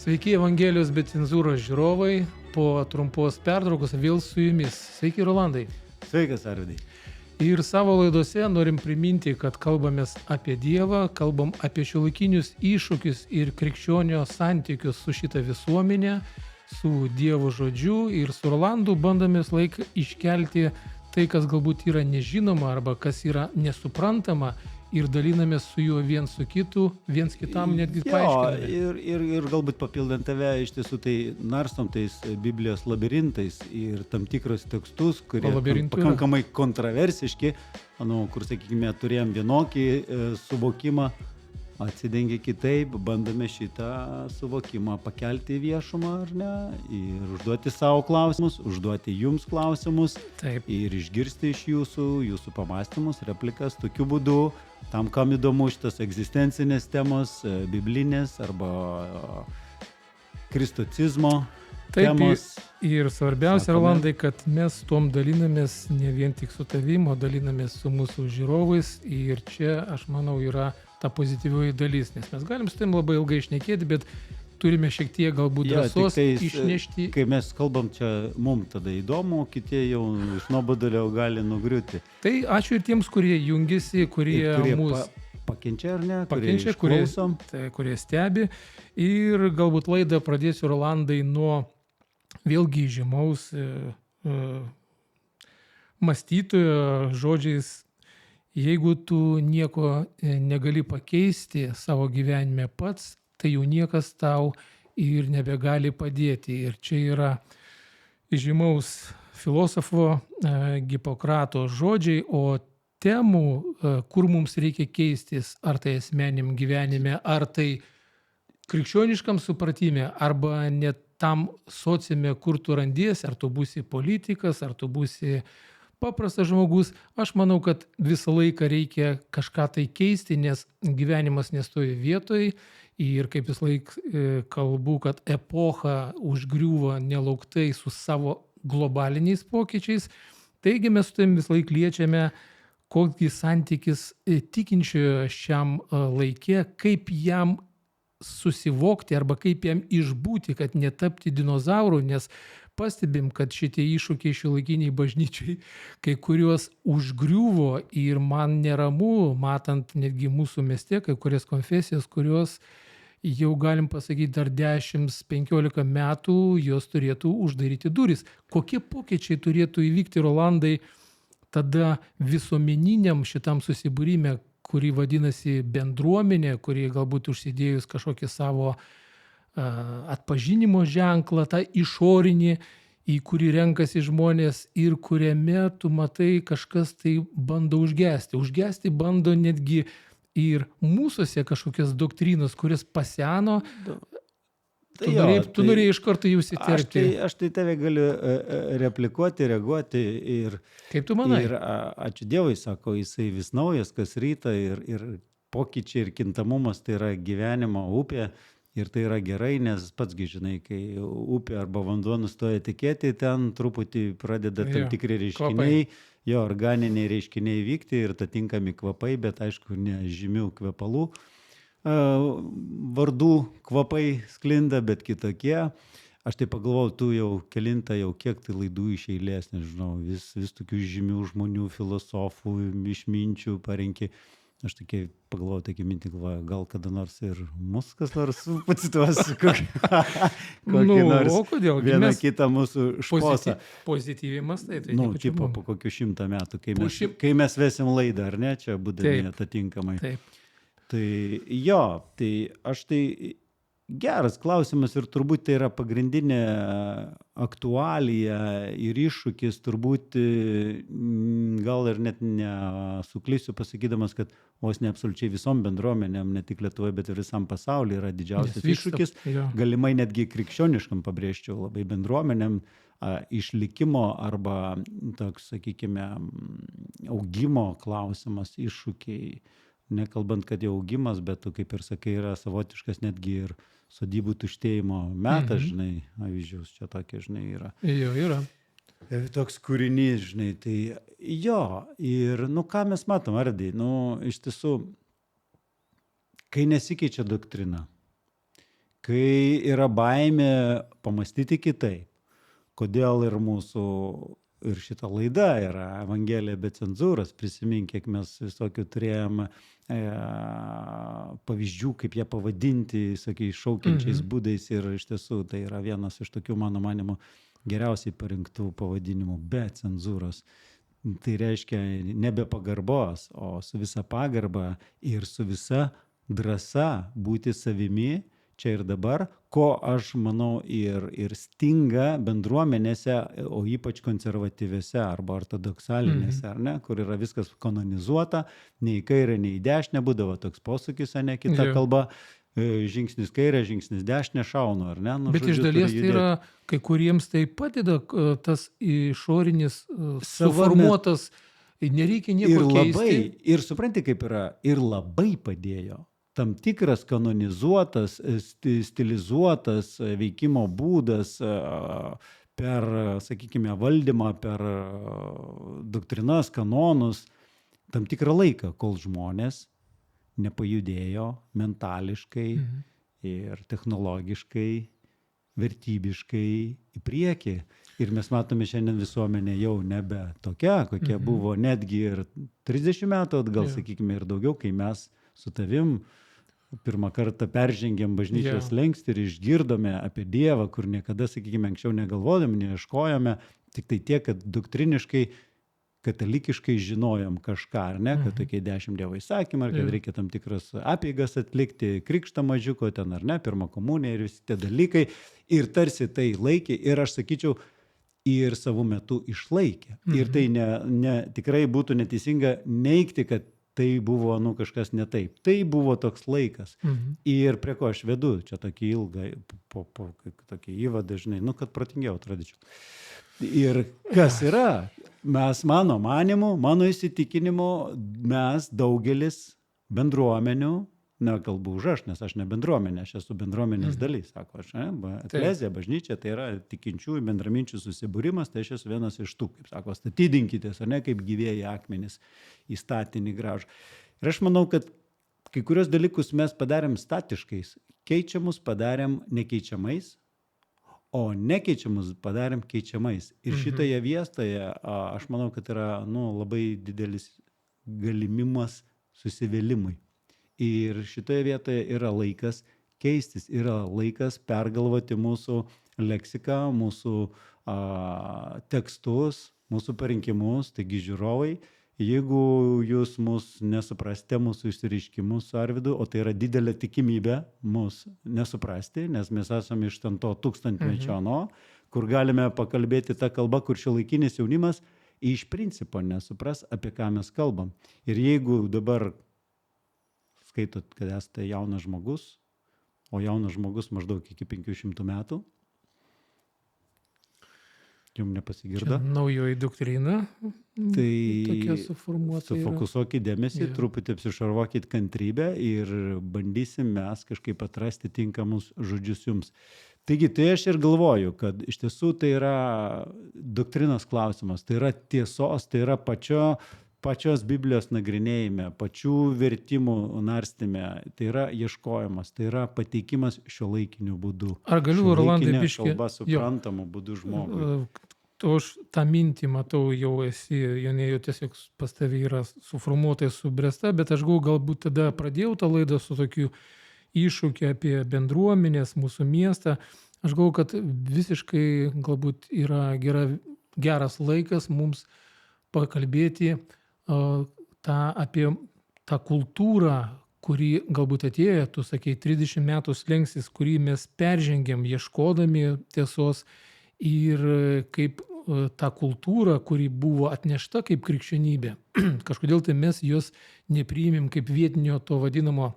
Sveiki Evangelijos be cenzūros žiūrovai, po trumpos pertraukos vėl su jumis. Sveiki Rolandai. Sveikas, Arvydai. Ir savo laidose norim priminti, kad kalbamės apie Dievą, kalbam apie šiuolaikinius iššūkius ir krikščionio santykius su šita visuomenė, su Dievo žodžiu, ir su Rolandu bandomės laiką iškelti tai, kas galbūt yra nežinoma arba kas yra nesuprantama, ir dalinamės su juo viens kitam netgi paaiškiname. Ir galbūt papildant tave, iš tiesų tai narstom tais Biblijos labirintais ir tam tikrus tekstus, kurie pakankamai kontroversiški, kur, sakykime, turėjom vienokį suvokimą, atsidengia kitaip, bandome šitą suvokimą pakelti į viešumą, ar ne, ir užduoti savo klausimus, užduoti jums klausimus. Taip. Ir išgirsti iš jūsų pamastymus, replikas, tokiu būdu, tam, kam įdomu šitas egzistencinės temos, biblinės arba kristocizmo temos. Ir svarbiausia, Rolandai, kad mes tom dalinamės ne vien tik su tavim, o dalinamės su mūsų žiūrovais, ir čia, aš manau, yra ta pozityvioji dalis, nes mes galim su tavim labai ilgai šnekėti, bet turime šiek tiek galbūt drąsos išnešti. Kai mes kalbam, čia mums tada įdomu, kiti jau iš nuobodulio gali nugriūti. Tai ačiū ir tiems, kurie jungiasi, kurie mūsų pakenčia, ar ne? Pakenčia, kurie stebi. Ir galbūt laidą pradėsiu, Rolandai, nuo vėlgi žymaus mąstytojo žodžiais: jeigu tu nieko negali pakeisti savo gyvenime pats, tai jau niekas tau ir nebegali padėti. Ir čia yra žymaus filosofo Hipokrato žodžiai, o temų, kur mums reikia keistis, ar tai asmeniniam gyvenime, ar tai krikščioniškam supratime, arba net tam sociume, kur tu randiesi, ar tu būsi politikas, ar tu būsi paprastas žmogus. Aš manau, kad visą laiką reikia kažką tai keisti, nes gyvenimas nestovi vietoj. Ir kaip vis laik kalbu, kad epocha užgriuvo nelauktai su savo globaliniais pokyčiais. Taigi mes su tavim vis laik liečiame, koks santykis tikinčiojo šiam laike, kaip jam susivokti arba kaip jam išbūti, kad netapti dinozaurų, nes pastebim, kad šitie iššūkiai šiuolaikiniai bažnyčiai kai kuriuos užgriuvo, ir man neramu, matant netgi mūsų mieste kai kurias konfesijas, kurios jau galim pasakyti dar 10-15 metų jos turėtų uždaryti duris. Kokie pokyčiai turėtų įvykti, Rolandai, tada visuomeniniam šitam susibūrime, kurį vadinasi bendruomenė, kurį galbūt užsidėjus kažkokį savo atpažinimo ženklą, tą išorinį, į kurį renkasi žmonės ir kuriame tu matai kažkas tai bando užgesti. Užgesti bando netgi ir mūsuose kažkokias doktrinos, kurias paseno. Tu norėjai iš karto jų įsiterpti. Aš tai tave galiu replikuoti, reaguoti. Kaip tu manai? Ir ačiū Dievui, sako, jisai vis naujas, kas rytą, ir pokyčiai ir kintamumas tai yra gyvenimo upė. Ir tai yra gerai, nes patsgi žinai, kai upė arba vanduo nustoja tekėti, ten truputį pradeda tam tikri reiškiniai, organiniai reiškiniai vykti ir tinkami kvapai, bet aišku, ne žymių kvepalų vardų kvapai sklinda, bet kitokie. Aš tai pagalvojau, tu jau kelintą, jau kiek tai laidų iš eilės, nežinau, vis tokių žymių žmonių, filosofų, išminčių parenki. Aš tokia pagalvojau, tokia mintį galvoju, gal kada nors ir mus kas nors pacituos, kokį nors vieną kitą mūsų šposą. Pozityviai mastai. Tipo po kokių 100 metų, kai mes vesim laidą, ar ne, čia būdami atitinkamai. Taip. Tai jo, tai aš tai geras klausimas, ir turbūt tai yra pagrindinė aktualija ir iššūkis, turbūt gal ir net nesuklysiu pasakydamas, kad vos ne absoliučiai visom bendruomenėm, ne tik Lietuvoje, bet ir visam pasaulyje yra didžiausias iššūkis, galimai netgi krikščioniškam, pabrėžčiau, labai bendruomenėm, išlikimo arba toks, sakykime, augimo klausimas, iššūkiai. Nekalbant, kad jau augimas, bet tu, kaip ir sakai, yra savotiškas netgi ir sodybų tuštėjimo metas, žinai, avyžiaus čia tokia, žinai, yra. Jo, yra. Ir toks kūrinys, žinai, tai jo, ir, ką mes matom, Ardai, iš tiesų, kai nesikeičia doktrina, kai yra baimė pamąstyti kitaip. Kodėl ir mūsų, ir šita laida yra Evangelija be cenzūros. Prisimink, kiek mes visokių turėjom pavyzdžių, kaip ją pavadinti, sakai, šaukiančiais būdais, ir iš tiesų tai yra vienas iš tokių, mano manimu, geriausiai parinktų pavadinimų be cenzūros. Tai reiškia nebe pagarbos, o su visa pagarba ir su visa drąsa būti savimi čia ir dabar, ko aš manau ir stinga bendruomenėse, o ypač konservatyviose arba ortodoksalinėse, ar ne, kur yra viskas kanonizuota, nei į kairę, nei į dešinę, būdavo toks posūkis, ar ne, kita kalba, žingsnis kairė, žingsnis dešinė, šaunu, ar ne? Bet iš dalies tai yra, kai kuriems tai padeda tas išorinis suformuotas, nereikia nieko keisti. Ir supranti, kaip yra, ir labai padėjo. Tam tikras kanonizuotas, stilizuotas veikimo būdas per, sakykime, valdymą, per doktrinas, kanonus, tam tikrą laiką, kol žmonės nepajudėjo mentališkai ir technologiškai, vertybiškai į priekį. Ir mes matome šiandien visuomenė jau nebe tokia, kokia buvo netgi ir 30 metų atgal, sakykime, ir daugiau, kai mes su tavim pirmą kartą peržengėm bažnyčios slenkstį ir išgirdome apie Dievą, kur niekada, sakykime, anksčiau negalvodami, neieškojome, tik tai tiek, kad doktriniškai, katalikiškai žinojom kažką, ar ne, kad tokie 10 Dievo įsakymai, kad reikia tam tikras apeigas atlikti, krikštą mažiuko ten, ar ne, pirmą komuniją ir visi tie dalykai. Ir tarsi tai laikė, ir aš sakyčiau, ir savo metu išlaikė. Ir tai tikrai būtų neteisinga neigti, kad tai buvo, kažkas ne taip. Tai buvo toks laikas. Ir prie ko aš vedu, čia tokį ilgą, tokį įvadą, žinai, kad protingiau atrodyčiau. Ir kas yra? Mes, mano manimu, mano įsitikinimu, mes daugelis bendruomenių, nekalbu už aš, nes aš ne bendruomenė, aš esu bendruomenės dalis, sako aš, eklezija, bažnyčia, tai yra tikinčiųjų bendraminčių susibūrimas, tai aš esu vienas iš tų, kaip sako, statydinkitės, o ne kaip gyvieji akmenys į statinį gražų. Ir aš manau, kad kai kurios dalykus mes padarėm statiškais, keičiamus padarėm nekeičiamais, o nekeičiamus padarėm keičiamais. Ir šitoje vietoje aš manau, kad yra labai didelis galimimas susivėlimui. Ir šitoje vietoje yra laikas keistis, yra laikas pergalvoti mūsų leksiką, mūsų tekstus, mūsų parinkimus, taigi žiūrovai, jeigu jūs mus nesuprastė, mūsų išsireiškimus su Arvydu, o tai yra didelė tikimybė mus nesuprasti, nes mes esame iš to tūkstantmečio, kur galime pakalbėti tą kalbą, kur šiuolaikinis jaunimas iš principo nesupras, apie ką mes kalbam. Ir jeigu dabar skaitot, kad esate jaunas žmogus, o jaunas žmogus maždaug iki 500 metų, jums nepasigirda. Čia naujoji doktrina, tai tokia suformuota. Sufokusuokit dėmesį, truputį apsišarvuokit kantrybę ir bandysim mes kažkaip atrasti tinkamus žodžius jums. Taigi, tai aš ir galvoju, kad iš tiesų tai yra doktrinos klausimas, tai yra tiesos, tai yra pačios Biblijos nagrinėjime, pačių vertimų narstyme, tai yra ieškojimas, tai yra pateikimas šiuolaikiniu būdu. Ar galiu, Rolandai, biškį kalba suprantamu būdu žmogui. Aš tą mintį matau, jau jau tiesiog pas tavį yra suformuotai subręsta, bet aš galbūt tada pradėjau tą laidą su tokiu iššūkiu apie bendruomenės, mūsų miestą. Aš galvoju, kad visiškai galbūt yra geras laikas mums pakalbėti apie tą kultūrą, kuri galbūt atėjo, tu sakei, 30 metų slengsis, kurį mes peržengėm ieškodami tiesos, ir kaip ta kultūra, kuri buvo atnešta kaip krikščionybė, kažkodėl tai mes jos nepriimėm kaip vietinio to vadinamo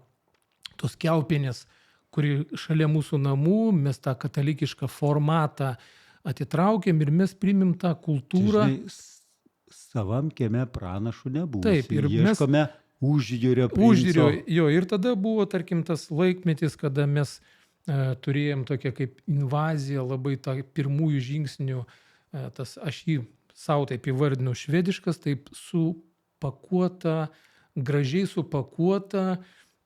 tos kiaupinės, kuri šalia mūsų namų, mes tą katalikišką formatą atitraukėm ir mes priimėm tą kultūrą. Savam kieme pranašų nebūsi. Taip, ir ieškome užjūrio princo. Ir tada buvo, tarkim, tas laikmetis, kada mes turėjom tokią kaip invaziją, labai tą pirmųjų žingsnių, aš jį savo taip įvardinu švediškas, taip supakuota, gražiai supakuota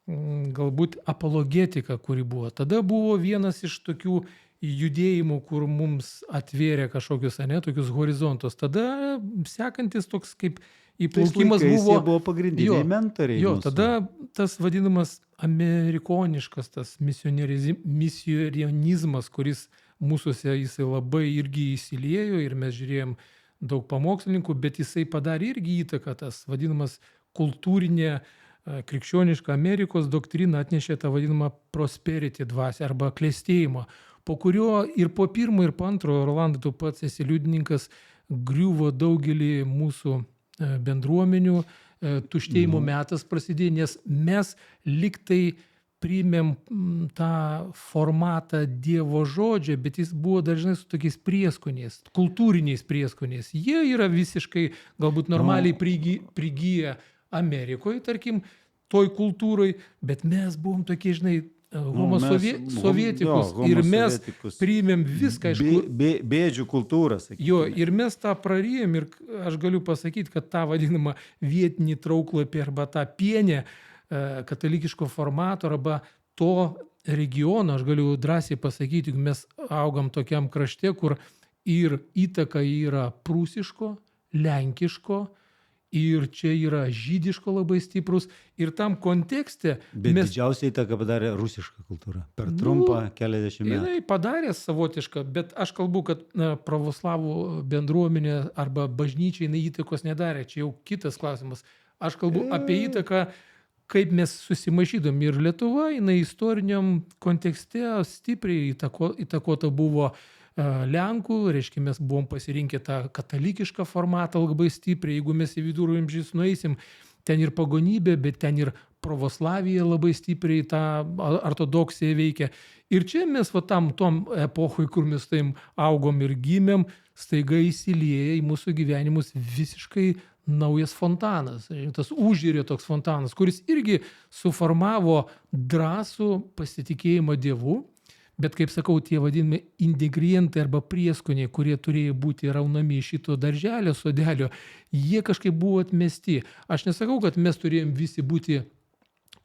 galbūt apologetika, kuri buvo. Tada buvo vienas iš tokių judėjimų, kur mums atvėrė kažkokius, tokius horizontus. Tada sekantis toks kaip Tais įplaukimas laikais buvo. jie buvo pagrindiniai mentoriai Jo, mūsų. tada tas vadinamas amerikoniškas, tas misionizmas, kuris mūsųse jisai labai irgi įsiliejo ir mes žiūrėjom daug pamokslininkų, bet jisai padarė irgi įtaką, tas vadinamas kultūrinė krikščioniška Amerikos doktrina atnešė tą vadinamą prosperity dvasią arba klestėjimą, po kurio ir po pirmo, ir po antro, Rolandai, tu pats esi liudininkas, griuvo daugelį mūsų bendruomenių, tuštėjimo metas prasidėjo, nes mes liktai priėmėm tą formatą Dievo žodžio, bet jis buvo dažnai su tokiais prieskoniais, kultūriniais prieskoniais. Jie yra visiškai galbūt normaliai prigyję Amerikoje, tarkim, toj kultūrai, bet mes buvom tokie, žinai, sovietikus ir mes priėmėm viską, aišku. Bėdžių kultūrą, sakykime. Jo, ir mes tą prarijėm ir aš galiu pasakyti, kad tą vadinamą vietinį trauklapį arba tą pienę katalikiško formato arba to regiono, aš galiu drąsiai pasakyti, mes augam tokiam krašte, kur ir įtaka yra prūsiško, lenkiško, ir čia yra žydiško labai stiprus. Ir tam kontekste Bet didžiausiai įtaką padarė rusiška kultūra. Per trumpą keliasdešimt metų. Jinai padarė savotišką, bet aš kalbu, kad pravoslavų bendruomenė arba bažnyčia jinai įtakos nedarė. Čia jau kitas klausimas. Aš kalbu apie įtaką, kaip mes susimaišydom. Ir Lietuva, jinai istoriniam kontekste stipriai įtakota buvo Lenkų, reiškia, mes buvom pasirinkę tą katalikišką formatą labai stipriai. Jeigu mes į viduramžius nueisim, ten ir pagonybė, bet ten ir pravoslavija labai stipriai tą ortodoksiją veikia. Ir čia mes tom epochoj, kur mes taim augom ir gimėm, staiga įsilieja į mūsų gyvenimus visiškai naujas fontanas. Tas Užjūrio toks fontanas, kuris irgi suformavo drąsų pasitikėjimą Dievu. Bet, kaip sakau, tie vadinami ingredientai arba prieskoniai, kurie turėjo būti raunami iš šito darželio, sodelio, jie kažkaip buvo atmesti. Aš nesakau, kad mes turėjom visi būti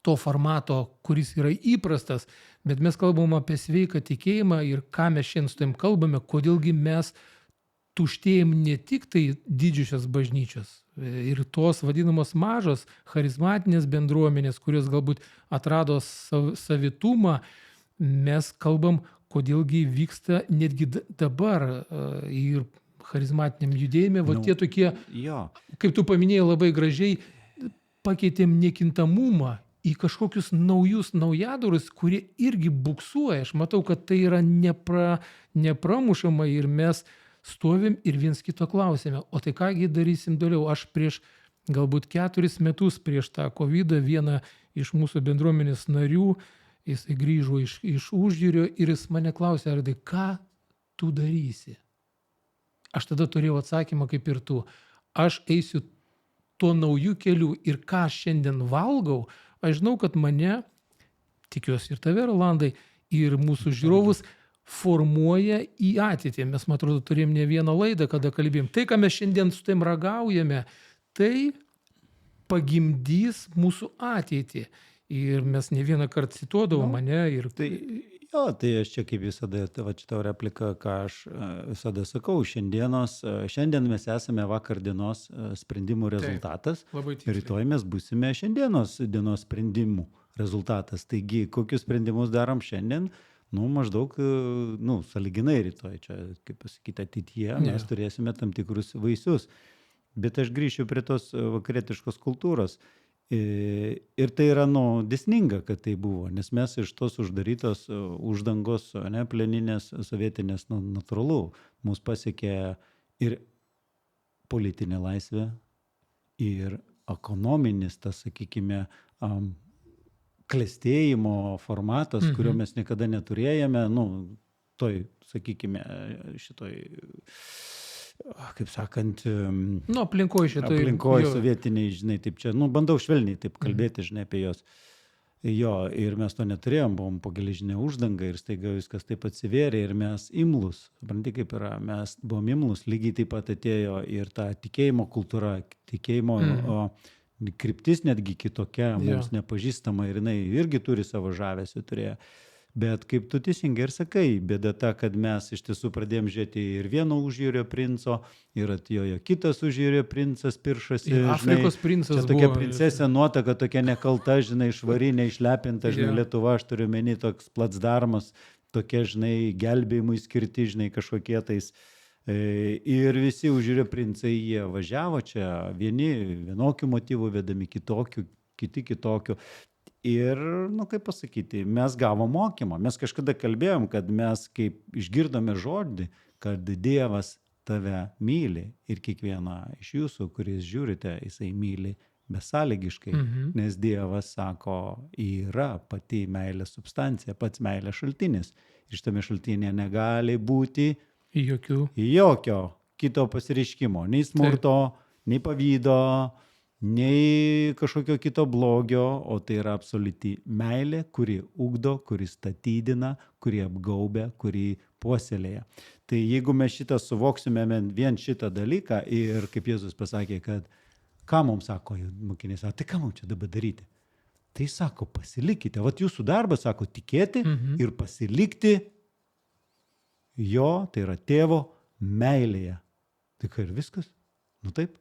to formato, kuris yra įprastas, bet mes kalbam apie sveiką tikėjimą ir ką mes šiandien su tavim kalbame, kodėlgi mes tuštėjom ne tik tai didžiosios bažnyčios ir tos vadinamos mažos charizmatinės bendruomenės, kurios galbūt atrado savitumą. Mes kalbam, kodėlgi vyksta netgi dabar ir charizmatiniam judėjime, tie tokie, kaip tu paminėjai labai gražiai, pakeitėm nekintamumą į kažkokius naujus naujadarus, kurie irgi buksuoja. Aš matau, kad tai yra nepramušama ir mes stovim ir viens kito klausime, o tai kągi darysim toliau. Aš prieš galbūt 4 metus prieš tą COVID vieną iš mūsų bendruomenės narių, jisai grįžo iš Užjūrio ir jis mane klausė, Arvydai, ką tu darysi? Aš tada turėjau atsakymą kaip ir tu. Aš eisiu tuo naujų kelių ir ką šiandien valgau, aš žinau, kad mane, tikiuosi ir tave, Rolandai, ir mūsų žiūrovus formuoja į ateitį. Mes, man atrodo, turėjom ne vieną laidą, kada kalbėjom. Tai, ką mes šiandien su tavim ragaujame, tai pagimdys mūsų ateitį. Ir mes ne vieną kartą cituodavom mane ir... Tai aš čia kaip visada, šitą repliką, ką aš visada sakau, šiandien mes esame vakar dienos sprendimų rezultatas, rytoj mes būsime šiandienos dienos sprendimų rezultatas. Taigi, kokius sprendimus darom šiandien, maždaug, sąlyginai rytoj, čia, kaip pasakyti, ateityje mes turėsime tam tikrus vaisius. Bet aš grįšiu prie tos vakarietiškos kultūros. Ir tai yra dėsninga, kad tai buvo, nes mes iš tos uždarytos uždangos, pleninės, sovietinės, natūralu, mus pasiekė ir politinė laisvė, ir ekonominis, tas, sakykime, klestėjimo formatas, kurio mes niekada neturėjome, toj, sakykime, šitoj... kaip sakant, aplinkoj sovietiniai, žinai, taip čia, bandau švelniai taip kalbėti, žinai, apie jos. Ir mes to neturėjom, buvom po geležinę uždangą ir staiga viskas taip atsivėrė ir mes imlus, supranti kaip yra, mes buvom imlus, lygiai taip pat atėjo ir ta tikėjimo kultūra, tikėjimo kryptis netgi kitokia, mums nepažįstama ir jinai irgi turi savo žavesį turėjo. Bet kaip tu teisingai ir sakai, bėda ta, kad mes iš tiesų pradėjom žiūrėti ir vieno užjūrio princo, ir atjojo kitas užjūrio princas piršasi. Ir Afrikos princas čia tokia buvo, princesė nuotaka, tokia nekalta, žinai, švari, neišlepinta, žinai, Lietuva, aš turiu meni toks placdarmas, tokie, žinai, gelbėjimui skirti, žinai, kažkokie tais. Ir visi užjūrio princai, jie važiavo čia, vieni vienokių motyvų vedami, kitokių, kiti kitokių. Ir, kaip pasakyti, mes gavom mokymą. Mes kažkada kalbėjom, kad mes kaip išgirdome žodį, kad Dievas tave myli ir kiekvieną iš jūsų, kuris žiūrite, jisai myli besąlygiškai, nes Dievas sako, yra pati meilės substancija, pats meilės šaltinis. Ir šitame šaltinėje negali būti jokio kito pasireiškimo, nei smurto, nei pavydo, nei kažkokio kito blogio, o tai yra absoliuti meilė, kuri ugdo, kuri statydina, kuri apgaubia, kuri puoselėja. Tai jeigu mes šitą suvoksime vien šitą dalyką ir kaip Jėzus pasakė, kad ką mums sako, mokiniai sako, tai ką mums čia dabar daryti? Tai sako, pasilikite. Vat jūsų darbas, sako, tikėti ir pasilikti jo, tai yra tėvo meilėje. Tai ką ir viskas? Nu taip.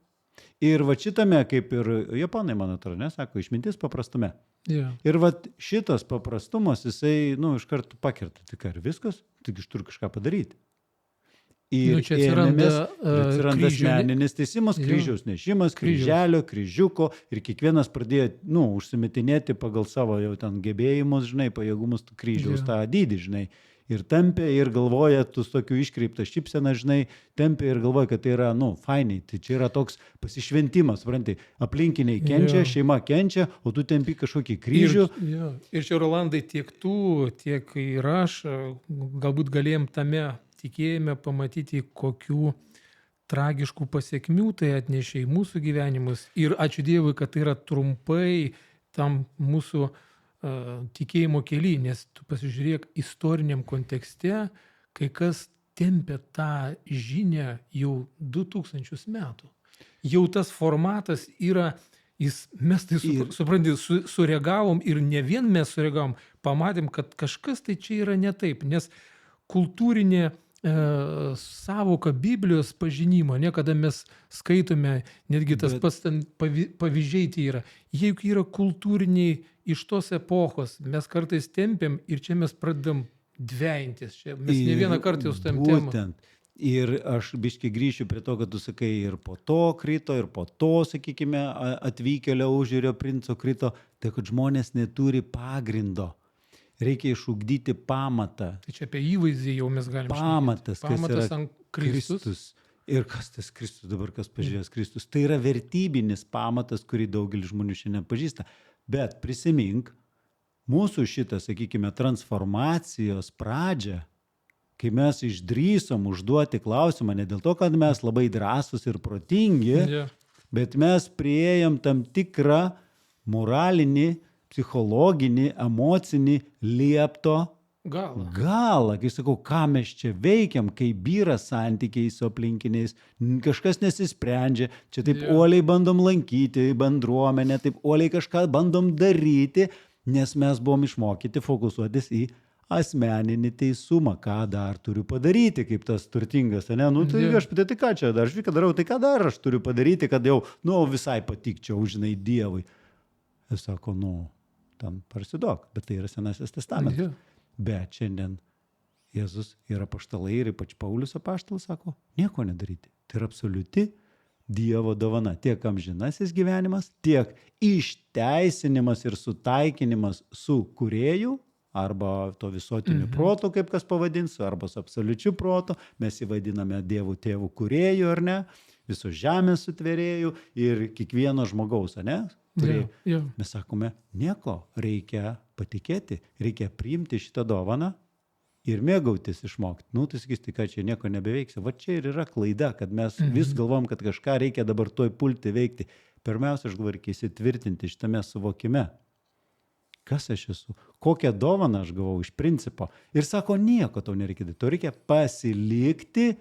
Ir va šitame, kaip ir japonai, man atrodo, sako, išmintis paprastume. Ir va šitas paprastumas, jisai, iš karto pakirta. Tai ką ir viskas? Tik iš turiu kažką padaryti. Ir čia atsiranda asmeninis teisimas, kryžiaus nešimas, kryželio, kryžiuko ir kiekvienas pradėjo, užsimetinėti pagal savo jau ten gebėjimus, žinai, pajėgumus kryžiaus tą dydį, žinai. Ir tempia ir galvoja, tu su tokiu iškreiptą šypseną, žinai, tempia ir galvoja, kad tai yra, fainiai, tai čia yra toks pasišventimas, supranti, aplinkiniai kenčia, šeima kenčia, o tu tempi kažkokį kryžių. Ir čia, Rolandai, tiek tu, tiek ir aš, galbūt galėjom tame tikėjime pamatyti, kokių tragiškų pasiekmių tai atnešė į mūsų gyvenimus. Ir ačiū Dievui, kad tai yra trumpai tam mūsų tikėjimo kely, nes tu pasižiūrėk istoriniam kontekste, kai kas tempia tą žinią jau 2000 metų. Jau tas formatas yra, mes tai supranti, sureagavom ir ne vien mes sureagavom, pamatėm, kad kažkas tai čia yra ne taip, nes kultūrinė savoka Biblijos pažinimo, kada mes skaitome, netgi tas pats pavyzdžiai tai yra, jeigu yra kultūriniai iš tos epochos, mes kartais tempiam ir čia mes pradedam dvejintis, mes ne vieną kartą jau su tam temą. Ir aš biškai grįšiu prie to, kad tu sakai, ir po to krito, ir po to, sakykime, atvykėlio užjūrio princo krito, tai kad žmonės neturi pagrindo. Reikia išugdyti pamatą. Tai čia apie įvaizdį jau mes galime pamatas, šnekėti. Pamatas ant Kristus. Ir kas tas Kristus, dabar kas pažiūrės Kristus. Tai yra vertybinis pamatas, kurį daugelis žmonių šiandien pažįsta. Bet prisimink, mūsų šitą, sakykime, transformacijos pradžią, kai mes išdrįsom užduoti klausimą, ne dėl to, kad mes labai drąsūs ir protingi, bet mes priėjom tam tikrą moralinį, psichologinį, emocinį liepto galą. Kai sakau, ką mes čia veikiam, kai byra santykiai su aplinkiniais, kažkas nesisprendžia, čia taip uoliai bandom lankyti bendruomenę, taip uoliai kažką bandom daryti, nes mes buvom išmokyti fokusuotis į asmeninį teisumą, ką dar turiu padaryti, kaip tas turtingas, ne? Tai ką čia dar, aš darau, tai ką dar aš turiu padaryti, kad jau, visai patikčiau, žinai, Dievui. Jis sako, ten parsidok, bet tai yra Senasis testamentas. Bet šiandien Jėzus ir apaštalai, ir ypač Paulius apaštalas sako, nieko nedaryti. Tai yra absoliuti Dievo dovana. Tiek amžinasis gyvenimas, tiek išteisinimas ir sutaikinimas su kūrėju, arba to visuotiniu protu, kaip kas pavadins, arba su absoliučiu protu. Mes jį vadiname Dievu tėvu kūrėju, ar ne? Visos žemės sutvėrėjų ir kiekvieno žmogaus, ne? Mes sakome, nieko, reikia patikėti, reikia priimti šitą dovaną ir mėgautis išmokti. Tai sakys, tai ką čia nieko nebeveiksiu. Va čia ir yra klaida, kad mes vis galvom, kad kažką reikia dabar tuoj pulti veikti. Pirmiausia, aš galvoju, reikia įsitvirtinti šitame suvokime. Kas aš esu? Kokią dovaną aš gavau iš principo? Ir sako, nieko tau nereikia daryti. Tau reikia pasilikti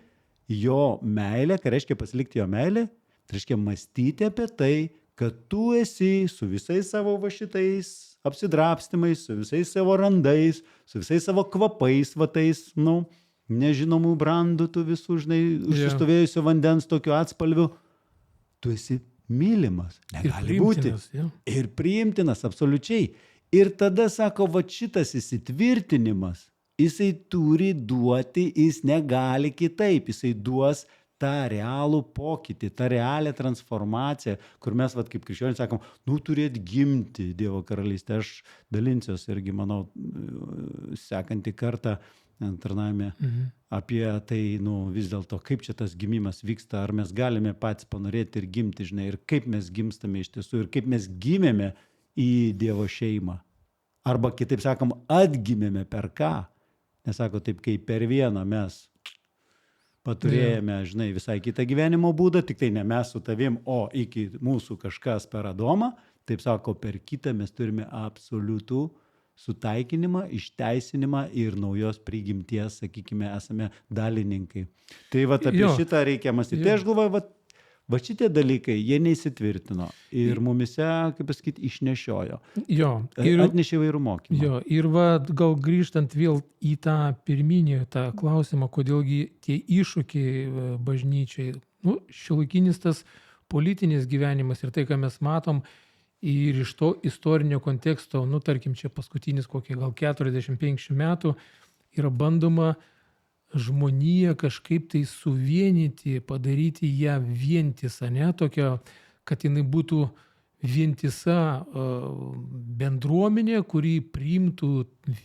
jo meilę. Ką reiškia pasilikti jo meilę? Tai reiškia mąstyti apie tai, kad tu esi su visais savo va šitais apsidrabstymais, su visais savo randais, su visais savo kvapais, va tais, nu, nežinomų brandų, tu visų, žinai, užsistovėjusio vandens tokiu atspalviu, tu esi mylimas, negali būti. Ir priimtinas, absoliučiai. Ir tada, sako, va šitas įsitvirtinimas, jisai turi duoti, jis negali kitaip, jisai duos tą realų pokytį, tą realią transformaciją, kur mes, vat, kaip krikščionys, sakom, nu, turėt gimti Dievo karalystę. Aš dalinsiuos irgi, manau, sekantį kartą tarnavime apie tai, nu, vis dėlto, kaip čia tas gimimas vyksta, ar mes galime patys panorėti ir gimti, žinai, ir kaip mes gimstame iš tiesų, ir kaip mes gimėme į Dievo šeimą. Arba, kitaip sakom, atgimėme per ką. Nesako taip, kaip per vieną mes paturėjome, žinai, visai kitą gyvenimo būdą, tik tai ne mes su tavim, o iki mūsų kažkas per Adomą, taip sako, per kitą mes turime absoliutų sutaikinimą, išteisinimą ir naujos prigimties, sakykime, esame dalininkai. Tai va apie šitą reikia mąstyti. Tai aš galvoju, va šitie dalykai, jie neįsitvirtino ir mumise, kaip pasakyti, išnešiojo. Atnešė įvairių mokymų. Ir va, gal grįžtant vėl į tą pirminį tą klausimą, kodėlgi tie iššūkiai bažnyčiai, nu, šiuolaikinis tas politinis gyvenimas ir tai, ką mes matom, ir iš to istorinio konteksto, nu, tarkim, čia paskutinis kokie gal 40-50 metų yra bandoma žmoniją kažkaip tai suvienyti, padaryti ją vientisą, ne tokia, kad jinai būtų vientisa bendruomenė, kuri priimtų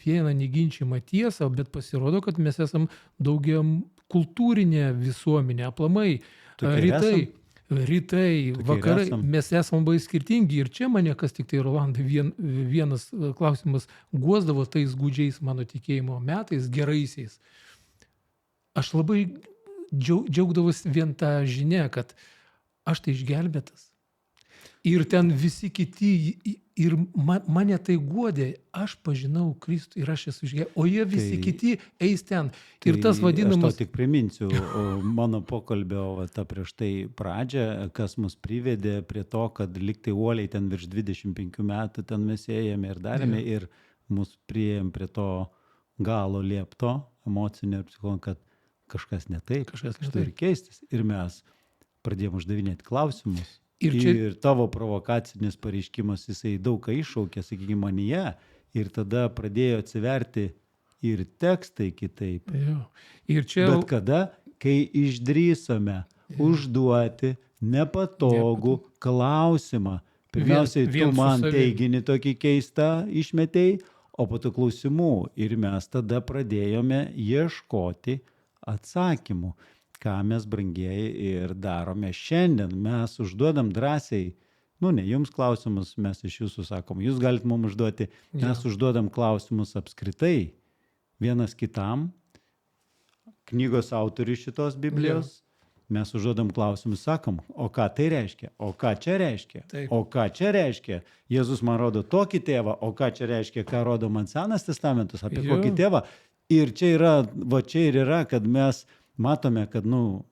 vieną neginčiamą tiesą, bet pasirodo, kad mes esam daugiam kultūrinė visuomenė, aplamai, rytai, vakarai, mes esam labai skirtingi ir čia mane, kas tik tai Rolandai vienas klausimas guosdavo tais gūdžiais mano tikėjimo metais, geraisiais. Aš labai džiaugdavus vien tą žinią, kad aš tai išgelbėtas. Ir ten visi kiti, ir mane tai guodė, aš pažinau Kristų ir aš esu išgelbėtas, o jie visi kiti eis ten. Ir tas vadinamas... Aš to tik priminsiu mano pokalbio tą prieš tai pradžią, kas mus privedė prie to, kad liktai uoliai ten virš 25 metų ten mes ėjome ir darėme ir mus priėjom prie to galo liepto, emocinio ir psichologinio, kad kažkas ne taip, kažkas turi keistis. Ir mes pradėjome uždavinėti klausimus. Ir tavo provokacinis pareiškimas, jisai daug ką iššaukė, sakykime, manyje. Ir tada pradėjo atsiverti ir tekstai kitaip. Bet kada, kai išdrįsome užduoti nepatogų klausimą. Pirmiausiai, tu man teiginį tokį keistą išmetei, o po to klausimų. Ir mes tada pradėjome ieškoti atsakymų. Ką mes, brangieji, ir darome šiandien. Mes užduodam drąsiai, nu ne jums klausimus, mes iš jūsų sakom, jūs galite mums užduoti, mes užduodam klausimus apskritai vienas kitam, knygos autoriui šitos Biblijos, mes užduodam klausimus, sakom, o ką tai reiškia, o ką čia reiškia, o ką čia reiškia, Jėzus man rodo tokį tėvą, o ką čia reiškia, ką rodo man Senas testamentas, apie kokį tėvą. Ir čia yra, va čia ir yra, kad mes matome, kad, nu,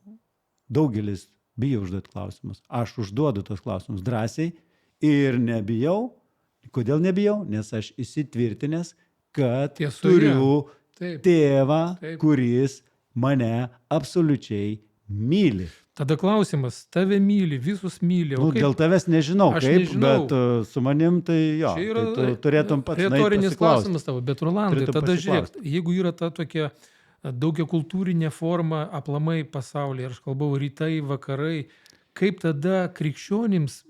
daugelis bijo užduoti klausimus. Aš užduodu tos klausimus drąsiai ir nebijau. Kodėl nebijau? Nes aš įsitvirtinęs, kad turiu tėvą, kuris mane absoliučiai myli. Tada klausimas, tave myli, visus myli. Nu, dėl tavęs nežinau, bet su manim tai jo. Tai tu turėtum pats nueiti pasiklausti. Retorinis klausimas tavo, bet Rolandai, tada žiūrėk, jeigu yra ta tokia daugia kultūrinė forma aplamai pasaulyje, aš kalbau rytai, vakarai, kaip tada krikščionims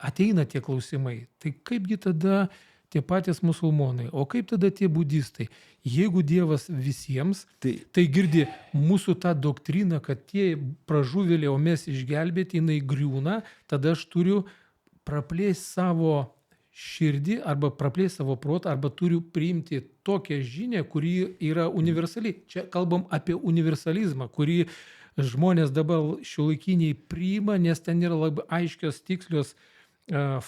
ateina tie klausimai, tai kaipgi tada tie patys musulmonai, o kaip tada tie budistai, jeigu Dievas visiems, tai girdi mūsų tą doktriną, kad tie pražuvėliai, o mes išgelbėti, jinai griūna, tada aš turiu praplėsti savo širdį arba praplėsti savo protą, arba turiu priimti tokią žinią, kuri yra universali. Čia kalbam apie universalizmą, kurį žmonės dabar šiuolaikiniai priima, nes ten yra labai aiškios, tikslios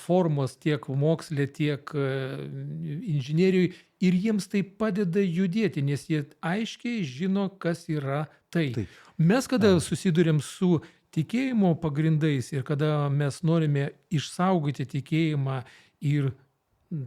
formos tiek moksle, tiek inžinierijoje, ir jiems tai padeda judėti, nes jie aiškiai žino, kas yra tai. Mes kada susidurėm su tikėjimo pagrindais ir kada mes norime išsaugoti tikėjimą ir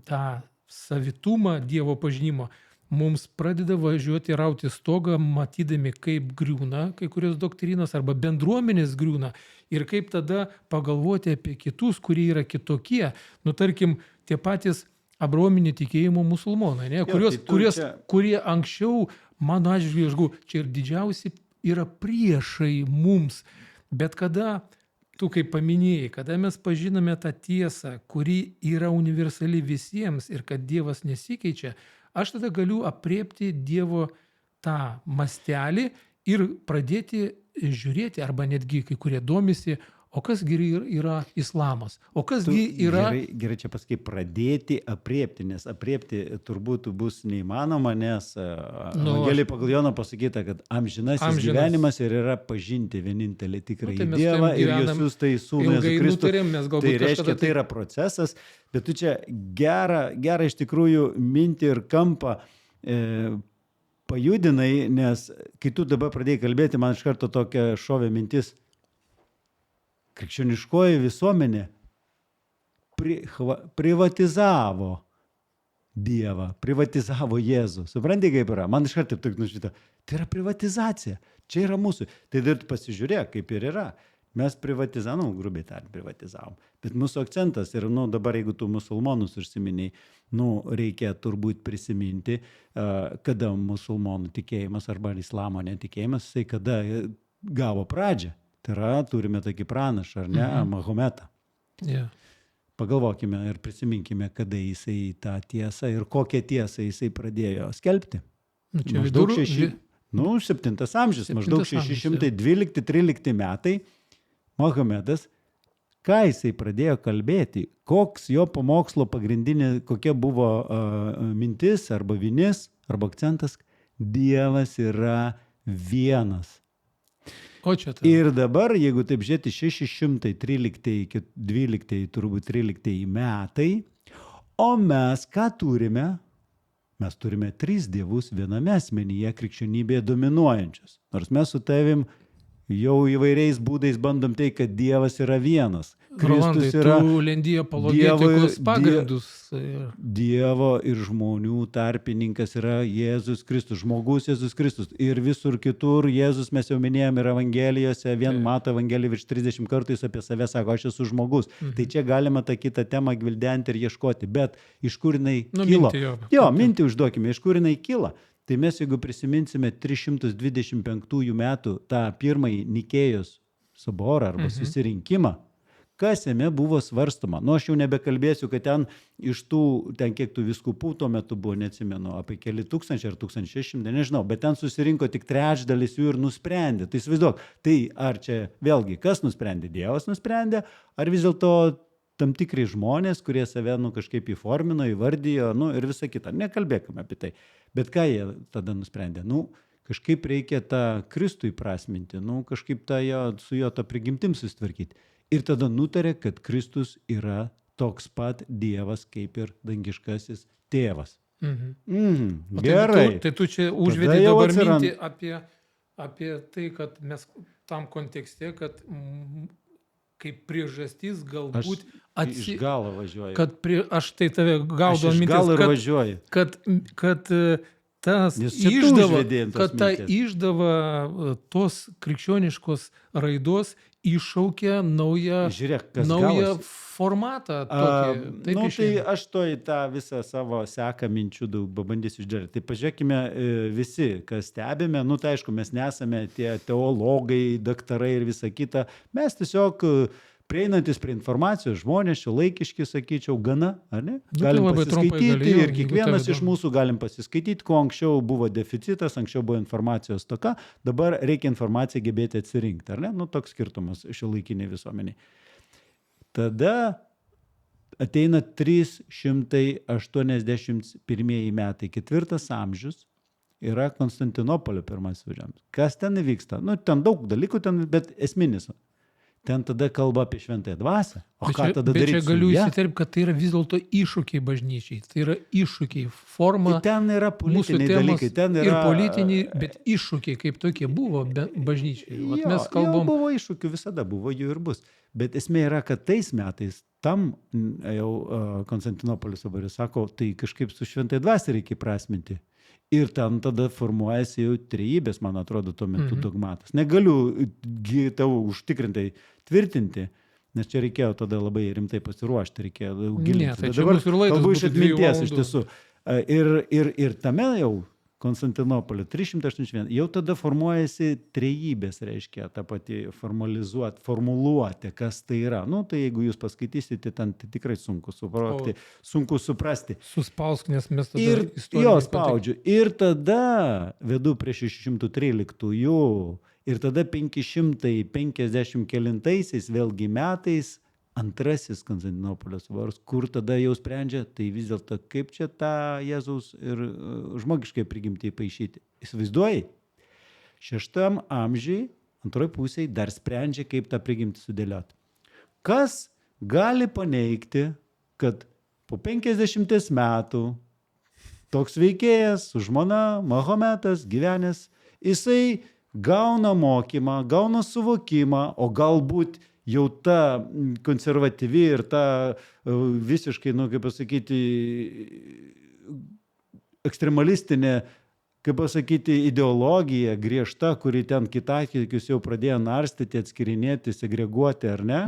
tą savitumą Dievo pažinimo, mums pradeda važiuoti rauti stogą, matydami, kaip griūna kai kurios doktrinos arba bendruomenės griūna ir kaip tada pagalvoti apie kitus, kurie yra kitokie. Nu, tarkim, tie patys abraominio tikėjimo musulmonai, ne? Kurie anksčiau, mano atžvilgiu, čia ir didžiausi yra priešai mums. Bet kada, tu kaip paminėjai, kada mes pažinome tą tiesą, kuri yra universali visiems ir kad Dievas nesikeičia, aš tada galiu apriepti Dievo tą mastelį ir pradėti žiūrėti, arba netgi kai kurie domisi, o kas yra islamas, o kasgi yra... Gerai čia pasakai, pradėti apriepti, nes apriepti turbūt bus neįmanoma, nes Evangelijai pagal Joną pasakyta, kad amžinasis gyvenimas ir yra pažinti vienintelį tikrąjį Dievą ir jo siųstą į Sūnų Jėzų Kristų. Tai reiškia, tai yra procesas, bet tu čia gerą iš tikrųjų mintį ir kampą pajudinai, nes kai tu dabar pradėjai kalbėti, man iš karto tokia šovė mintis. Krikščioniškoji visuomenė privatizavo Dievą, privatizavo Jėzų. Supranti, kaip yra? Man iš karto taip nušvito. Tai yra privatizacija. Čia yra mūsų. Tai dar pasižiūrėk, kaip ir yra. Mes privatizavom, grubiai tariant, privatizavom. Bet mūsų akcentas yra, dabar jeigu tu musulmonus užsiminiai, reikia turbūt prisiminti, kada musulmonų tikėjimas arba islamo netikėjimas, jisai kada gavo pradžią. Tai yra, turime tokį pranašą, ar ne, Mahometą. Yeah. Pagalvokime ir prisiminkime, kada jisai tą tiesą ir kokią tiesą jisai pradėjo skelbti. Maždaug 7 amžius, maždaug 612-13 metai Mahometas, ką jisai pradėjo kalbėti, koks jo pamokslo pagrindinė, kokia buvo mintis arba vinis, arba akcentas, Dievas yra vienas. Ir dabar, jeigu taip žiūrėti, 613 metai, o mes ką turime? Mes turime 3 dievus viename asmenyje krikščionybėje dominuojančius. Nors mes su tavim jau įvairiais būdais bandom tai, kad Dievas yra vienas. Kristus yra Dievo ir žmonių tarpininkas yra Jėzus Kristus, žmogus Jėzus Kristus. Ir visur kitur Jėzus, mes jau minėjom, ir Evangelijose, vien Mato Evangelijoje virš 30 kartų jis apie save sako, aš esu žmogus. Tai čia galima tą kitą temą gvildenti ir ieškoti. Bet iš kur jinai kilo? Mintį užduokime, iš kur jinai kilo? Tai mes, jeigu prisiminsime 325 metų tą pirmąjį Nikėjos soborą arba susirinkimą, kas jame buvo svarstoma. Aš jau nebekalbėsiu, kad ten kiek tų vyskupų tuo metu buvo, neatsimenu, apie keli tūkstančiai ar 1600, nežinau, bet ten susirinko tik trečdalis jų ir nusprendė. Tai įsivaizduok, tai ar čia vėlgi, kas nusprendė? Dievas nusprendė, ar vis dėlto tam tikrai žmonės, kurie save kažkaip įformino, įvardijo, ir visą kitą. Nekalbėkime apie tai. Bet ką jie tada nusprendė? Kažkaip reikia tą Kristų įprasminti, kažkaip su jo tą prigimtim susitvarkyti. Ir tada nutarė, kad Kristus yra toks pat Dievas, kaip ir dangiškasis tėvas. Gerai. Tai tu čia užvedai dabar mintį apie tai, kad mes tam kontekste, kad kaip priežastis galbūt iš galo važiuoju. Aš tai tave gaudau mintis, kad ta išdava tos krikščioniškos raidos iššaukia naują formatą. Tai aš tą visą savo seką minčių daug pabandysiu išdėlti. Tai pažiūrėkime visi, kas stebime, tai aišku, mes nesame tie teologai, daktarai ir visa kita. Mes tiesiog prieinantis prie informacijos žmonės, šiuolaikiški, sakyčiau, gana, ar ne? Galim pasiskaityti ir kiekvienas iš mūsų galim pasiskaityti, ko anksčiau buvo deficitas, anksčiau buvo informacijos stoka, dabar reikia informaciją gebėti atsirinkti, ar ne? Toks skirtumas šiuolaikiniai visuomeniai. Tada ateina 381 metai, 4 amžius, yra Konstantinopolio pirmasis važiavimas. Kas ten vyksta? Ten daug dalykų, bet esminis. ten tada kalba apie šventąją dvasią. O Bet ką čia, tada bet daryti čia su galiu ja? įsiterpti, kad tai yra vis dėlto iššūkiai bažnyčiai. Tai yra iššūkiai, forma Ten yra mūsų politiniai temos dalykai, ten ir yra... politiniai, bet iššūkiai kaip tokie buvo bažnyčiai. Vat mes Jo, kalbam, buvo iššūkių, visada buvo jų ir bus. Bet esmė yra, kad tais metais tam jau Konstantinopolis Soboris sako, tai kažkaip su šventai dvasia reikia prasminti. Ir ten tada formuojasi jau trejybės, man atrodo, tuo metu dogmatas. Negaliu tau užtikrintai tvirtinti, nes čia reikėjo tada labai rimtai pasiruošti, reikėjo gilinti. tai Bet čia dabar mūsų ir laidos kalbu iš būtų 2 atminties iš valandų. tiesų. Ir tame jau Konstantinopolio 381, jau tada formuojasi trejybės, reiškia, ta pati formuluoti, kas tai yra. Nu, tai jeigu jūs paskaitysite, ten tai tikrai sunku suprasti, sunku suprasti. Suspausk, nes mes tada Ir istoriniai jo spaudžiu. Ir tada vedu prie 613-ųjų ir tada 550 kelintaisiais vėlgi metais antrasis Konstantinopolio Soboras, kur tada jau sprendžia, tai vis dėlto kaip čia tą Jėzaus ir žmogiškai prigimtį paišyti. Įsivaizduoji? 6 amžiui, antroji pusėje dar sprendžia, kaip tą prigimtį sudėlioti. Kas gali paneigti, kad po 50 metų toks veikėjas su žmona Mahometas gyvenęs, jisai gauna mokymą, gauna suvokimą, o galbūt jau ta konservatyvi ir ta visiškai, nu, kaip pasakyti, ekstremalistinė, kaip pasakyti, ideologija griežta, kuri ten kitakius jau pradėjo narstyti, atskirinėti, segreguoti, ar ne?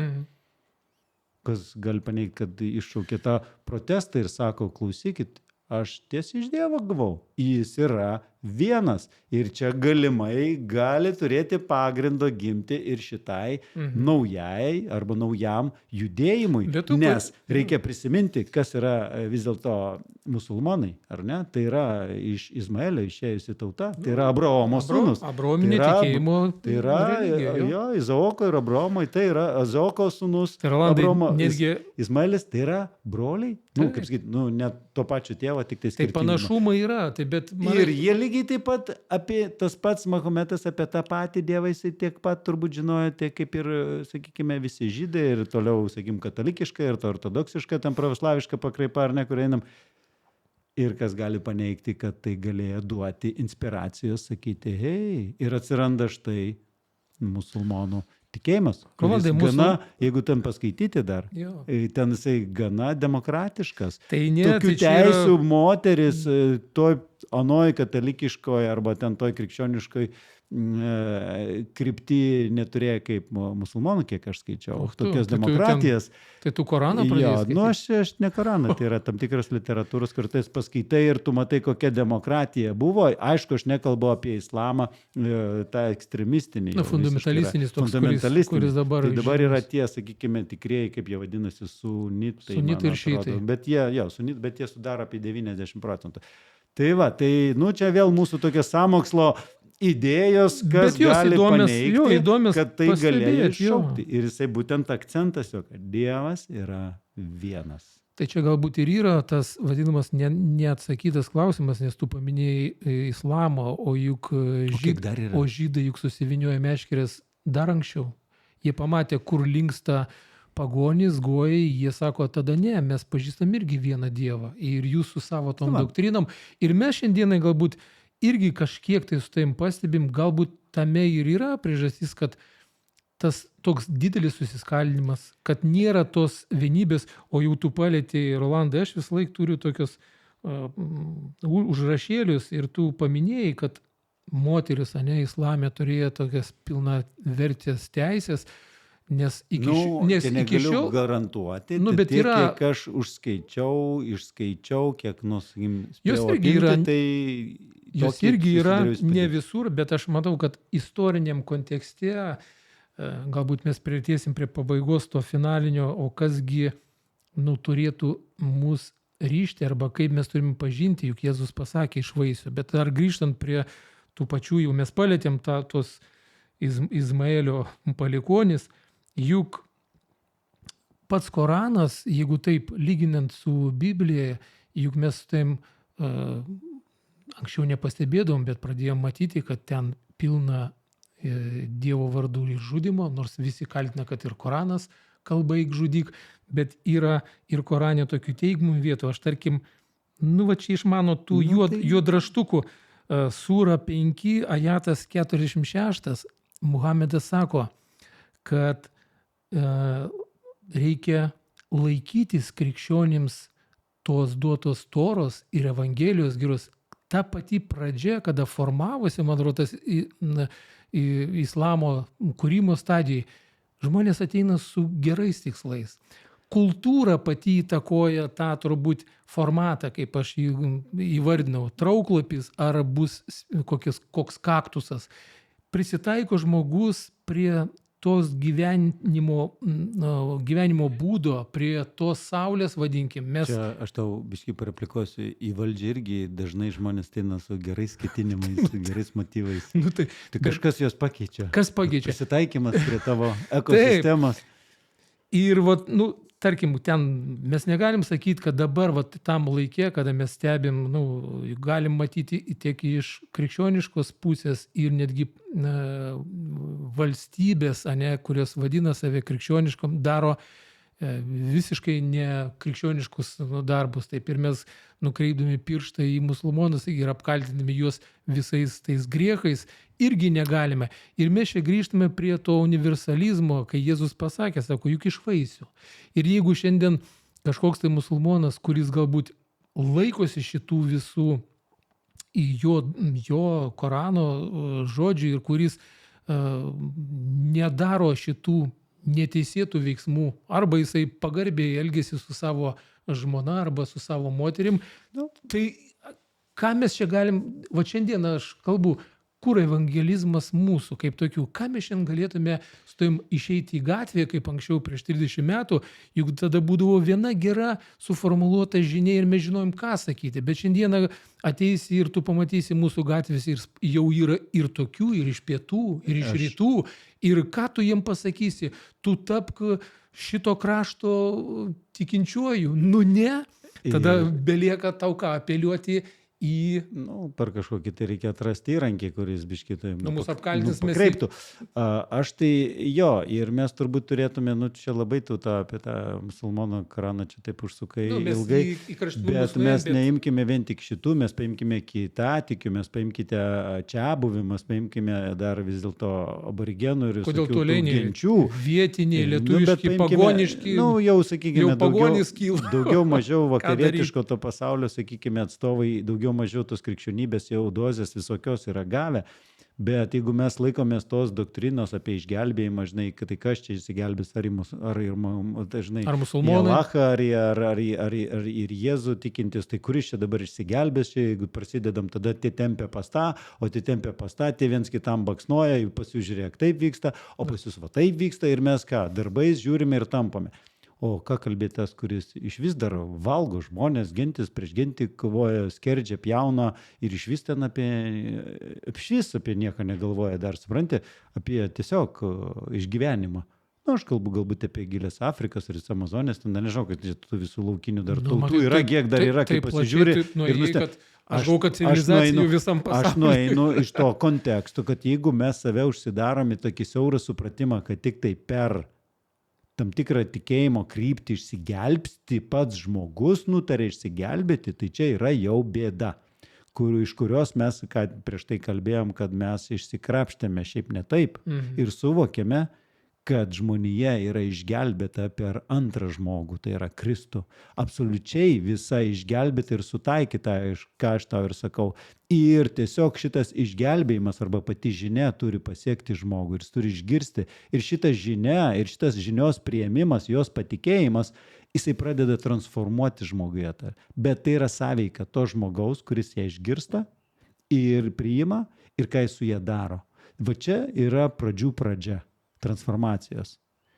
Kas gali paneigti, kad iššaukė tą protestą ir sako, klausykit, aš tiesiai iš Dievo gavau. Jis yra vienas. Ir čia galimai gali turėti pagrindo gimti ir šitai naujai arba naujam judėjimui. Nes reikia prisiminti, kas yra vis dėlto musulmonai, ar ne? Tai yra iš Izmaelio išėjusi tauta. Tai yra Abraomo sūnus. Abraominė tikėjimo. Tai yra jo, Izaoko ir Abraomai. Tai yra Izaoko sūnus. Tai yra netgi... Izmaelis, tai yra broliai. Nu, kaip sakyti, nu, net to pačio tėvo, tik tai skirtingi. Tai panašumai yra. Tai bet ir jie lygiai taip pat apie tas pats Mahometas, apie tą patį Dievą, jisai tiek pat turbūt žinojo, tiek kaip ir, sakykime, visi žydai ir toliau, sakykime, katalikiška ir ortodoksiška, ten pravoslaviška pakraipa, ar ne, kur einam. Ir kas gali paneigti, kad tai galėjo duoti inspiracijos, sakyti, hei, ir atsiranda štai musulmonų tikėjimas, kuris gana, jeigu ten paskaityti dar, ten jisai gana demokratiškas. Tai tokių teisių moteris toj anoj katalikiškoj arba ten toj krikščioniškoj krypti neturėjo kaip musulmonų, kiek aš skaičiau. Tokios demokratijas. Tai tu Koraną pradėjai skaityti? Nu, aš ne Koraną, tai yra tam tikras literatūros, kartais paskaitai ir tu matai, kokia demokratija buvo. Aišku, aš nekalbu apie islamą, tą ekstremistinį. Fundamentalistinis toks, kuris dabar... Tai dabar yra tie, sakykime, tikrieji, kaip jie vadinasi, sunitai. Sunitai ir šiitai. Bet jie sudaro apie 90%. Tai va, tai, nu, čia vėl mūsų tokia sąmokslo idėjos, kas gali paneigti, kad tai galėjo iššaukti. Ir jisai būtent akcentas jo, kad Dievas yra vienas. Tai čia galbūt ir yra tas vadinamas neatsakytas klausimas, nes tu paminėjai islamą, o juk žydai juk susivinioja meškerės dar anksčiau. Jie pamatė, kur linksta pagonys, gojai, jie sako, tada ne, mes pažįstam irgi vieną Dievą ir jūs su savo tom doktrinom. Ir mes šiandienai galbūt irgi kažkiek tai su taim pastebim, galbūt tame ir yra priežastis, kad tas toks didelis susiskaldinimas, kad nėra tos vienybės, o jau tu palietei, Rolandai, aš visą laiką turiu tokios užrašėlius ir tu paminėjai, kad moteris, islame turėjo tokias pilnavertės teisės, nes iki šiol garantuoti, bet tiek, kiek aš išskaičiau, kiek jos irgi yra, jos irgi yra ne visur, bet aš matau, kad istoriniam kontekste, galbūt mes prieartėsim prie pabaigos to finalinio, o kasgi turėtų mus ryžti, arba kaip mes turim pažinti, juk Jėzus pasakė iš vaisių, bet dar grįžtant prie tų pačių, jau mes palėtėm tos Izmaelio palikuonis, juk pats Koranas, jeigu taip lyginant su Biblija, juk mes taim anksčiau nepastebėdavom, bet pradėjom matyti, kad ten pilna Dievo vardų išžudimo, nors visi kaltina, kad ir Koranas kalba eik žudyk, bet yra ir Korane tokių teigiamų vietų. Aš tarkim, va čia iš mano tų juodraštukų, Sūra 5, ajatas 46, Muhamedas sako, kad reikia laikytis krikščionims tos duotos Toros ir Evangelijos geros. Ta pati pradžia, kada formavosi, man atrodo, tas islamo kūrimo stadijai, žmonės ateina su gerais tikslais. Kultūra pati įtakoja tą turbūt formatą, kaip aš jį įvardinau, trauklapis ar bus koks kaktusas. Prisitaiko žmogus prie tos gyvenimo būdo, prie tos saulės, vadinkim. Čia aš tau biškį pareplikuosiu, į valdžią irgi dažnai žmonės ateina su gerais ketinimais, su gerais motyvais. Tai kažkas juos pakeičia. Kas pakeičia? Prisitaikymas prie tavo ekosistemos. Ir tarkim, ten mes negalim sakyti, kad dabar tam laikė, kada mes stebim, galim matyti tiek iš krikščioniškos pusės ir netgi valstybės, kurios vadina save krikščioniškom, daro visiškai ne krikščioniškus darbus. Taip ir mes nukreipdami pirštą į musulmonus ir apkaltinami juos visais tais griekais irgi negalime. Ir mes čia grįžtame prie to universalizmo, kai Jėzus pasakė, sako, juk iš vaisių. Ir jeigu šiandien kažkoks tai musulmonas, kuris galbūt laikosi šitų visų jo Korano žodžių ir kuris nedaro šitų neteisėtų veiksmų, arba jisai pagarbiai elgėsi su savo žmona arba su savo moterim, tai ką mes čia galim, šiandien aš kalbu, kur evangelizmas mūsų kaip tokių, ką mes šiandien galėtume su tavim išeiti į gatvę, kaip anksčiau prieš 30 metų, juk tada būdavo viena gera suformuluota žinia ir mes žinojom, ką sakyti, bet šiandieną ateisi ir tu pamatysi mūsų gatvės ir jau yra ir tokių, ir iš pietų, ir iš rytų, ir ką tu jiem pasakysi, tu tapk šito krašto tikinčiuoju, ne, tada belieka tau ką apeliuoti per kažkokį tai reikia atrasti įrankį, kuris biškitai mūsų apkaltins pakreiptų. Aš tai ir mes turbūt turėtume, čia labai tu apie tą musulmonų Koraną čia taip užsukai ilgai, bet mes neimkime vien tik šitų, mes paimkime kitatikių, mes paimkime čia buvimas, paimkime dar vis dėlto aborigenų ir visokių genčių. Vietiniai, lietuviški, pagoniški, jau sakykime, daugiau mažiau vakarietiško to pasaulio, sakykime, atstovai, daugiau mažiau tos krikščionybės jau dozės visokios yra gavę, bet jeigu mes laikomės tos doktrinos apie išgelbėjimą, žinai, kad tai kas čia išsigelbės, ar musulmonai, ar ir Jėzų tikintis, tai kuris čia dabar išsigelbės, jeigu prasidedam, tada tie tempia pas tą, o tie tempia pas tą, tie viens kitam baksnoja, pas jūs žiūrėk, taip vyksta, o pas jūs taip vyksta ir mes darbais žiūrime ir tampame. O ką kalbėti tas, kuris iš vis dar valgo žmonės, gentis prieš gentį kovoja, skerdžia, pjauna ir iš vis ten apie nieką negalvoja dar, supranti, apie tiesiog išgyvenimą. Aš kalbu galbūt apie gilės Afrikas ir Amazonės, ten nežinau, kad tų visų laukinių dar tautų yra, kiek dar yra, kaip pasižiūri. Aš žinau, kad civilizacijų visam pasaulyje. Aš nueinu iš to konteksto, kad jeigu mes save užsidarom į tokį siaurą supratimą, kad tik tai per tam tikrą tikėjimo kryptį išsigelbsti pats žmogus nutarė išsigelbėti, tai čia yra jau bėda, iš kurios mes prieš tai kalbėjom, kad mes išsikrapštėme šiaip ne taip ir suvokėme, kad žmonija yra išgelbėta per antrą žmogų, tai yra Kristų. Absoliučiai visa išgelbėta ir sutaikyta, ką aš tau ir sakau. Ir tiesiog šitas išgelbėjimas arba pati žinia turi pasiekti žmogų ir jis turi išgirsti. Ir šita žinia, ir šitas žinios priėmimas, jos patikėjimas, jisai pradeda transformuoti žmoguje. Bet tai yra sąveika to žmogaus, kuris ją išgirsta ir priima ir ką jis su ją daro. Va čia yra pradžių pradžia transformacijos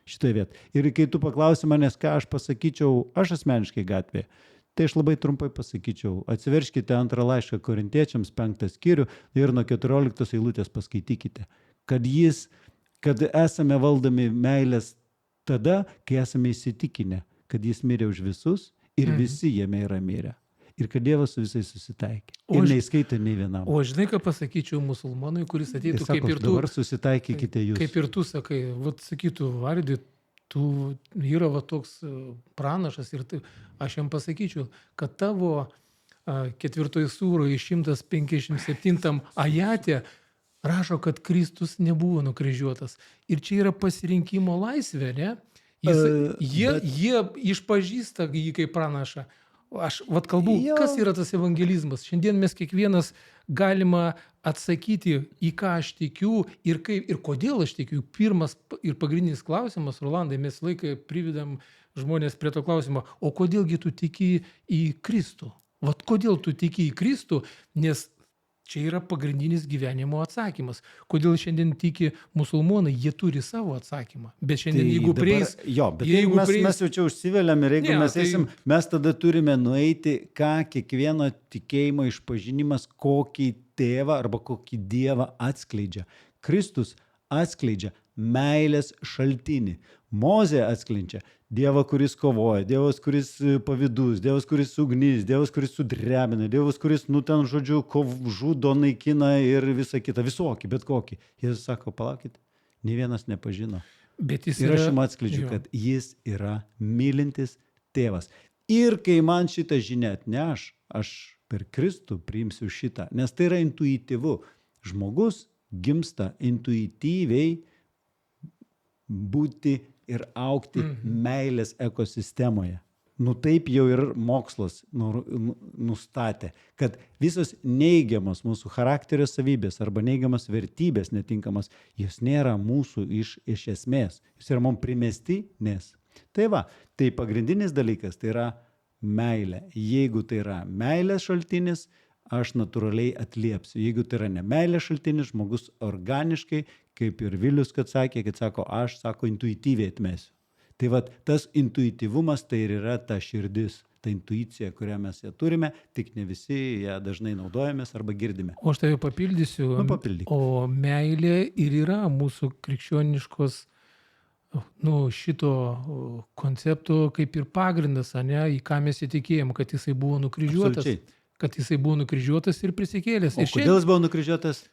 šitoje vietoje. Ir kai tu paklausi manęs, ką aš pasakyčiau, aš asmeniškai gatvėje, tai aš labai trumpai pasakyčiau, atsiverškite antrą laišką Korintiečiams 5 skyrių ir nuo 14 eilutės paskaitykite, kad esame valdomi meilės tada, kai esame įsitikinę, kad jis mirė už visus ir visi jame yra mirę. ir kad Dievas su visais susitaikė. O Ir aš- neįskaito nei vienam. O žinai, ką pasakyčiau musulmonui, kuris Ir ateitų sako, kaip ir tu. dabar susitaikykite jūs. Kaip ir tu sakai, vat sakytų, Vardį, tu yra va toks pranašas ir aš jam pasakyčiau, kad tavo 4 sūroje 157 ajate rašo, kad Kristus nebuvo nukryžiuotas. Ir čia yra pasirinkimo laisvė, ne? Jie išpažįsta jį kaip pranašą. Aš vat kalbu, Jo. kas yra tas evangelizmas. Šiandien mes kiekvienas galima atsakyti, į ką aš tikiu ir kodėl aš tikiu. Pirmas ir pagrindinis klausimas, Rolandai, mes laiką privedam žmonės prie to klausimo, o kodėlgi tu tiki į Kristų? Vat kodėl tu tiki į Kristų, nes čia yra pagrindinis gyvenimo atsakymas. Kodėl šiandien tiki musulmonai, jie turi savo atsakymą. Bet šiandien, jeigu dabar- prieis... Jo, bet jeigu mes jau čia užsiveliam ir jeigu Ne, mes tai- eisim, mes tada turime nueiti, ką kiekvieno tikėjimo išpažinimas, kokį tėvą arba kokį dievą atskleidžia. Kristus atskleidžia meilės šaltinį. Mozė atskleidžia Dievą, kuris kovoja, Dievas, kuris pavydus, Dievas, kuris ugnis, Dievas, kuris sudrebina, Dievas, kuris, ten žodžiu, žudo, naikina ir visą kitą, visokį, bet kokį. Jėzus sako, palaukit, nei vienas nepažino. Bet jis Ir yra... aš jums atskleidžiu, Jo. kad jis yra mylintis tėvas. Ir kai man šitą žinią atneš, aš per Kristų priimsiu šitą, nes tai yra intuityvu. Žmogus gimsta intuityviai būti ir augti meilės ekosistemoje. Taip jau ir mokslas nustatė, kad visos neigiamos mūsų charakterio savybės arba neigiamas vertybės netinkamas, jos nėra mūsų iš esmės. Jos yra mums primestinės. Tai va, tai pagrindinis dalykas tai yra meilė. Jeigu tai yra meilės šaltinis, aš natūraliai atliepsiu. Jeigu tai yra ne meilės šaltinis, žmogus organiškai, kaip ir Vilius, kad sako, aš intuityviai atmesiu. Tai va, tas intuityvumas tai ir yra ta širdis, ta intuicija, kurią mes ją turime, tik ne visi ją dažnai naudojamės arba girdime. O aš tave papildysiu. Papildyk. O meilė ir yra mūsų krikščioniškos šito koncepto kaip ir pagrindas, ane, į ką mes įtikėjom, kad jisai buvo nukryžiuotas. Absoliučiai. Kad jisai buvo nukryžiuotas ir prisikėlęs. O kodėl jis buvo nukryžiuotas?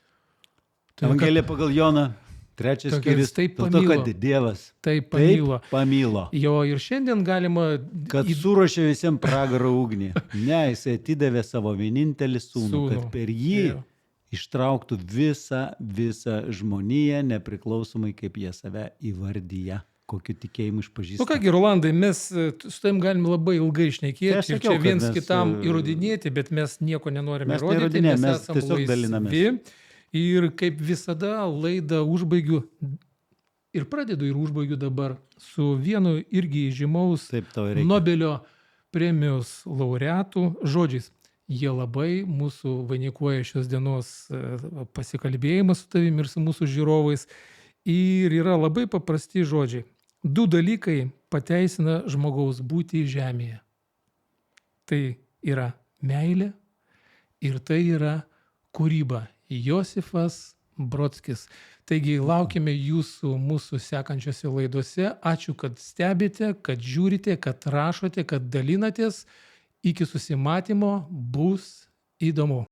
Evangelija pagal Joną, 3 skyrius. Taip Dėl to, pamilo. kad Dievas Taip pamilo. pamilo. Jo, ir šiandien galima... Kad suruošė visiems pragaro ugnį. Ne, jisai atidavė savo vienintelį sūnų, kad per jį Jo. ištrauktų visą žmoniją, nepriklausomai kaip jie save įvardyja, kokiu tikėjimu išpažįsta. Kągi, Rolandai, mes su tavim galime labai ilgai šnekėti Tai aš ir sakiau, čia kad viens mes, kitam įrodinėti, bet mes nieko nenorime Mes įrodyti, neįrodinėjam, mes esam tiesiog dalinamės. laisvi. Ir kaip visada laidą užbaigiu ir pradedu ir užbaigiu dabar su vienu irgi žymaus Taip, tau reikia. Nobelio premijos laureatų žodžiais. Jie labai mūsų vainikuoja šios dienos pasikalbėjimą su tavim ir su mūsų žiūrovais. Ir yra labai paprasti žodžiai. 2 dalykai pateisina žmogaus būtį žemėje. Tai yra meilė ir tai yra kūryba. Josifas Brodskis. Taigi laukime jūsų mūsų sekančiose laidose. Ačiū, kad stebite, kad žiūrite, kad rašote, kad dalinatės. Iki susimatymo, bus įdomu.